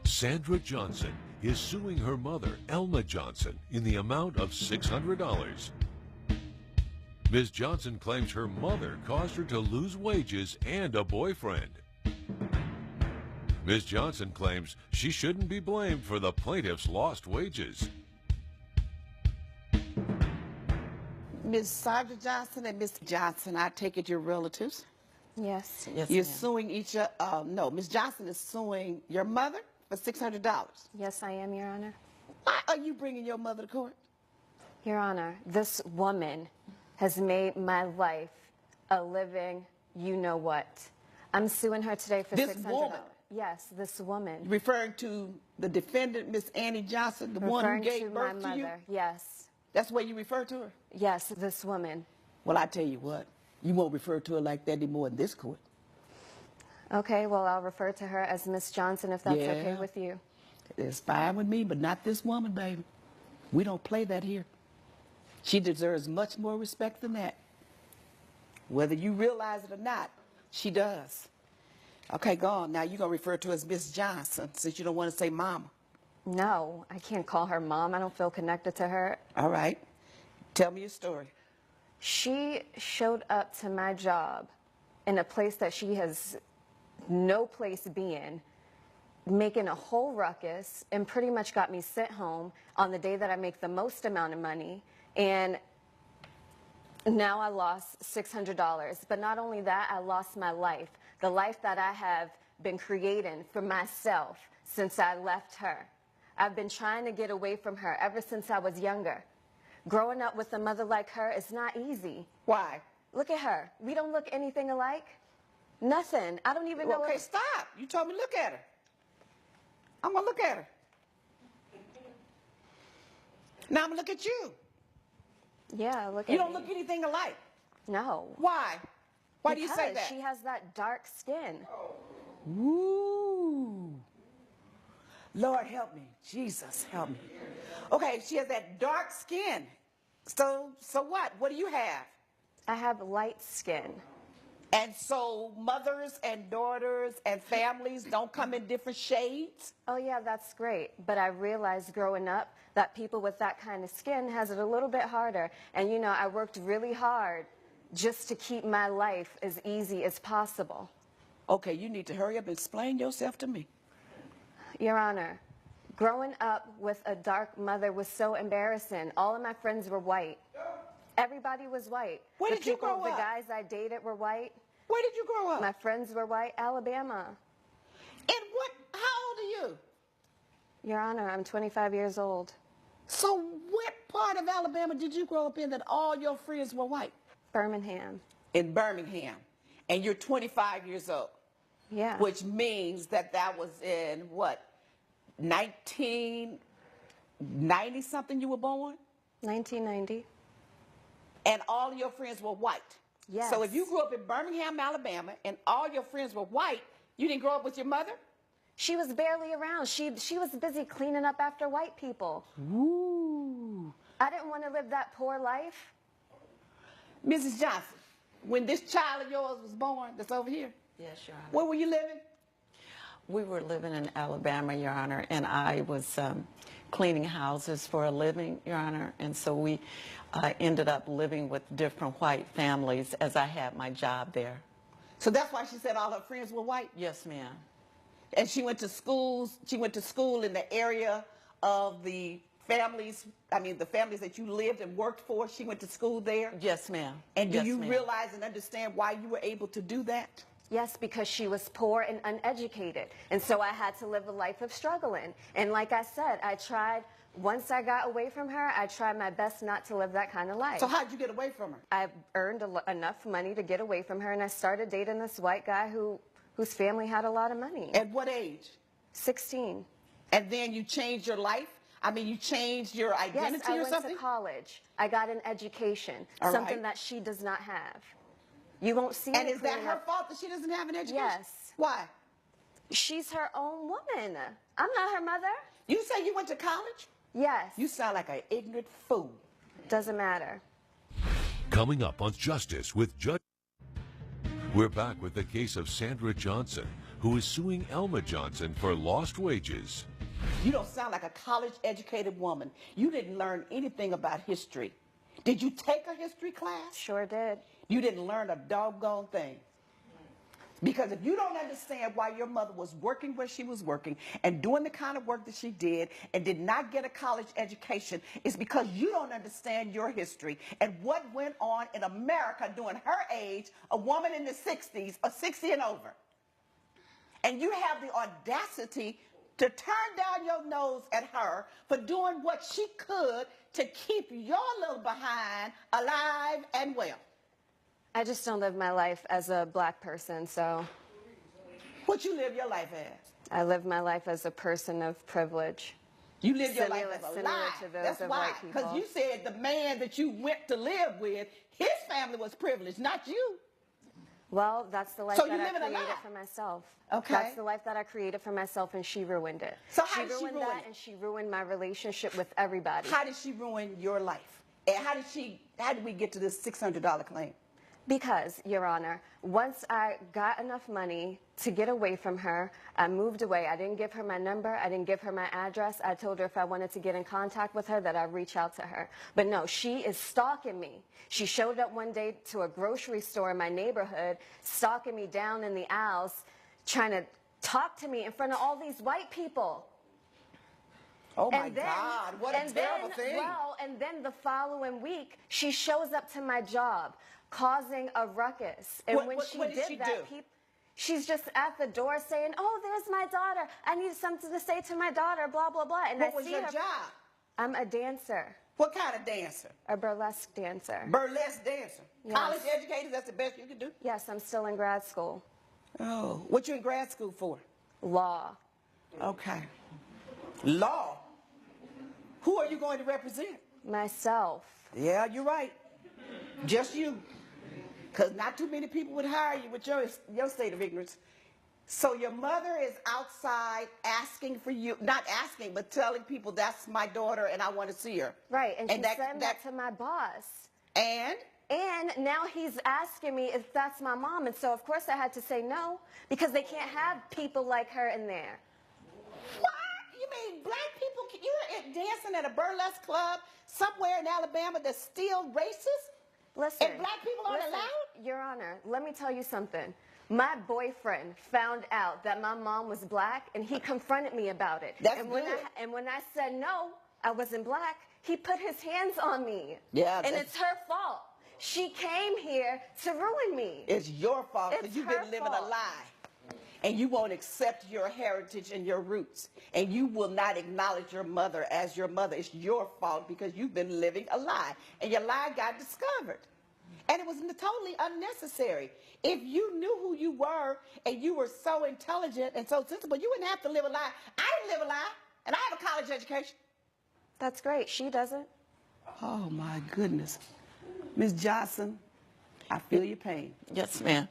Sandra Johnson is suing her mother, Elma Johnson, in the amount of $600. Ms. Johnson claims her mother caused her to lose wages and a boyfriend. Ms. Johnson claims she shouldn't be blamed for the plaintiff's lost wages. Ms. Sandra Johnson and Ms. Johnson, I take it you're relatives? Yes. You're suing each other. No, Ms. Johnson is suing your mother for $600. Yes, I am, Your Honor. Why are you bringing your mother to court? Your Honor, this woman has made my life a living you-know-what. I'm suing her today for $600. This woman? Yes, this woman. Referring to the defendant, Ms. Annie Johnson, the one who gave birth to you? Yes. That's the way you refer to her? Yes, this woman. Well, I tell you what, you won't refer to her like that anymore in this court. Okay, well, I'll refer to her as Miss Johnson if that's okay Yeah. with you. It's fine with me, but not this woman, baby. We don't play that here. She deserves much more respect than that. Whether you realize it or not, she does. Okay, go on. Now you're going to refer to her as Miss Johnson since you don't want to say mama. No, I can't call her mom. I don't feel connected to her. All right. Tell me your story. She showed up to my job in a place that she has no place being, making a whole ruckus, and pretty much got me sent home on the day that I make the most amount of money. And now I lost $600. But not only that, I lost my life, the life that I have been creating for myself since I left her. I've been trying to get away from her ever since I was younger. Growing up with a mother like her is not easy. Why? Look at her. We don't look anything alike. Nothing. I don't even know. Okay, stop. You told me look at her. I'm going to look at her. Now I'm going to look at you. Yeah, look at You don't me. look anything alike. No. Why? Why do you say that? Because she has that dark skin. Ooh. Lord help me. Jesus help me. Okay, she has that dark skin. So what? What do you have? I have light skin. And so mothers and daughters and families don't come in different shades? Oh yeah, that's great. But I realized growing up that people with that kind of skin has it a little bit harder. And you know, I worked really hard just to keep my life as easy as possible. Okay, you need to hurry up and explain yourself to me. Your Honor, growing up with a dark mother was so embarrassing. All of my friends were white. Everybody was white. Where did you grow The up? guys I dated were white. Where did you grow up? My friends were white. Alabama. And what? How old are you? Your Honor, I'm 25 years old. So what part of Alabama did you grow up in that all your friends were white? Birmingham. In Birmingham. And you're 25 years old. Yeah. Which means that was in what? 1990 something you were born? 1990. And all of your friends were white. Yes. So if you grew up in Birmingham, Alabama, and all your friends were white, you didn't grow up with your mother? She was barely around. She was busy cleaning up after white people. Ooh. I didn't want to live that poor life. Mrs. Johnson, when this child of yours was born, that's over here, Yes, Your Honor. where were you living? We were living in Alabama, Your Honor, and I was cleaning houses for a living, Your Honor, and so we ended up living with different white families as I had my job there. So that's why she said all her friends were white? Yes, ma'am. And she went to school in the area of the families, the families that you lived and worked for. She went to school there? Yes, ma'am. And do Yes, you ma'am. realize and understand why you were able to do that? Yes, because she was poor and uneducated. And so I had to live a life of struggling. And like I said, once I got away from her, I tried my best not to live that kind of life. So how'd you get away from her? I earned enough money to get away from her, and I started dating this white guy whose family had a lot of money. At what age? 16. And then you changed your life? You changed your identity Yes, I or went something? to college. I got an education, All something right. that she does not have. You won't see And me is that cleaning her up. fault that she doesn't have an education? Yes. Why? She's her own woman. I'm not her mother. You say you went to college? Yes. You sound like an ignorant fool. Doesn't matter. Coming up on Justice with Judge. We're back with the case of Sandra Johnson, who is suing Elma Johnson for lost wages. You don't sound like a college-educated woman. You didn't learn anything about history. Did you take a history class? Sure did. You didn't learn a doggone thing. Because if you don't understand why your mother was working where she was working and doing the kind of work that she did and did not get a college education, it's because you don't understand your history and what went on in America during her age, a woman in the 60s or 60 and over. And you have the audacity to turn down your nose at her for doing what she could to keep your little behind alive and well. I just don't live my life as a black person, so. What you live your life as? I live my life as a person of privilege. You live your life as a Similar lie. to those That's of why. white people. Because you said the man that you went to live with, his family was privileged, not you. Well, that's the life So you that I live in a created lie. for myself. Okay. That's the life that I created for myself, and she ruined it. So how did she ruined ruin that, it? and she ruined my relationship with everybody. How did she ruin your life? And how did we get to this $600 claim? Because, Your Honor, once I got enough money to get away from her, I moved away. I didn't give her my number. I didn't give her my address. I told her if I wanted to get in contact with her that I'd reach out to her. But no, she is stalking me. She showed up one day to a grocery store in my neighborhood, stalking me down in the aisles, trying to talk to me in front of all these white people. Oh my God, what a terrible thing. Well, and then the following week, she shows up to my job, causing a ruckus. And What when did she do? she's just at the door saying, "Oh, there's my daughter. I need something to say to my daughter, blah, blah, blah." And What I was see your her. job? I'm a dancer, What kind of dancer? a burlesque dancer. Burlesque dancer. Yes. College educated, that's the best you can do? Yes, I'm still in grad school. Oh, what you in grad school for? Law. Okay. Law. Who are you going to represent? Myself. Yeah, you're right. Just you. Because not too many people would hire you with your state of ignorance. So your mother is outside asking for you, not asking, but telling people, that's my daughter and I want to see her. Right, and she sent that to my boss. And? And now he's asking me if that's my mom. And so, of course, I had to say no, because they can't have people like her in there. What? You mean black people, you're dancing at a burlesque club somewhere in Alabama that's still racist? Listen. And black people aren't allowed? Your Honor, let me tell you something. My boyfriend found out that my mom was black, and he confronted me about it. That's and good. when I said no, I wasn't black, he put his hands on me. Yeah, and it's her fault. She came here to ruin me. It's your fault because It's you've her been living a fault. lie. And you won't accept your heritage and your roots. And you will not acknowledge your mother as your mother. It's your fault because you've been living a lie. And your lie got discovered. And it was totally unnecessary. If you knew who you were and you were so intelligent and so sensible, you wouldn't have to live a lie. I didn't live a lie, and I have a college education. That's great. She doesn't. Oh, my goodness. Ms. Johnson, I feel your pain. Yes, ma'am.